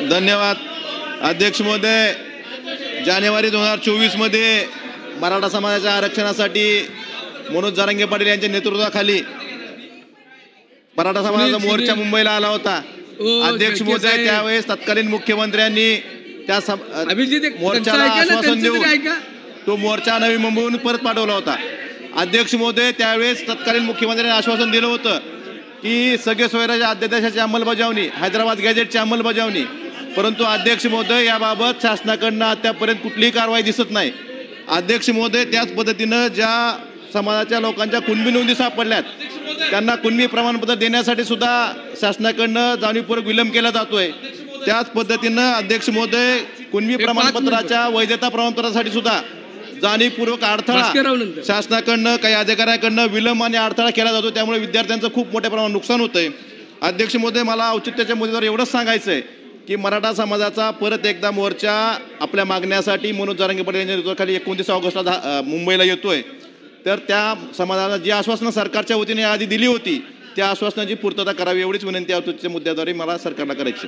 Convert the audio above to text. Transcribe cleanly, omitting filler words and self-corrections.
धन्यवाद अध्यक्ष महोदय. जानेवारी 2024 मध्ये मराठा समाजाच्या आरक्षणासाठी मनोज जरांगे पाटील यांच्या नेतृत्वाखाली मराठा समाजाचा मोर्चा मुंबईला आला होता. अध्यक्ष महोदय, त्यावेळेस तत्कालीन मुख्यमंत्र्यांनी त्या मोर्चाला आश्वासन देऊन तो मोर्चा नवी मुंबईहून परत पाठवला होता. अध्यक्ष महोदय, त्यावेळेस तत्कालीन मुख्यमंत्र्यांनी आश्वासन दिलं होतं की सगळे सोयराच्या अध्यादेशाची अंमलबजावणी, हैदराबाद गॅजेटची अंमलबजावणी, परंतु अध्यक्ष महोदय याबाबत शासनाकडनं अद्यापर्यंत कुठलीही कारवाई दिसत नाही. अध्यक्ष महोदय, त्याच पद्धतीनं ज्या समाजाच्या लोकांच्या कुणबी नोंदी सापडल्यात त्यांना कुणबी प्रमाणपत्र देण्यासाठी सुद्धा शासनाकडनं जाणीवपूर्वक विलंब केला जातोय. त्याच पद्धतीनं अध्यक्ष महोदय, कुणबी प्रमाणपत्राच्या वैधता प्रमाणपत्रासाठी सुद्धा जाणीवपूर्वक अडथळा शासनाकडनं काही अधिकाऱ्याकडनं विलंब आणि अडथळा केला जातो. त्यामुळे विद्यार्थ्यांचं खूप मोठ्या प्रमाणात नुकसान होतंय. अध्यक्ष महोदय, मला औचित्याच्या मुद्द्यावर एवढंच सांगायचं आहे की मराठा समाजाचा परत एकदा मोर्चा आपल्या मागण्यासाठी मनोज जरांगे पाटील यांच्या नेतृत्वाखाली 29 ऑगस्टला मुंबईला येतोय. तर त्या समाजाला जी आश्वासनं सरकारच्या वतीने आधी दिली होती त्या आश्वासनाची पूर्तता करावी एवढीच विनंती औचित्याच्या मुद्द्याद्वारे मला सरकारला करायची.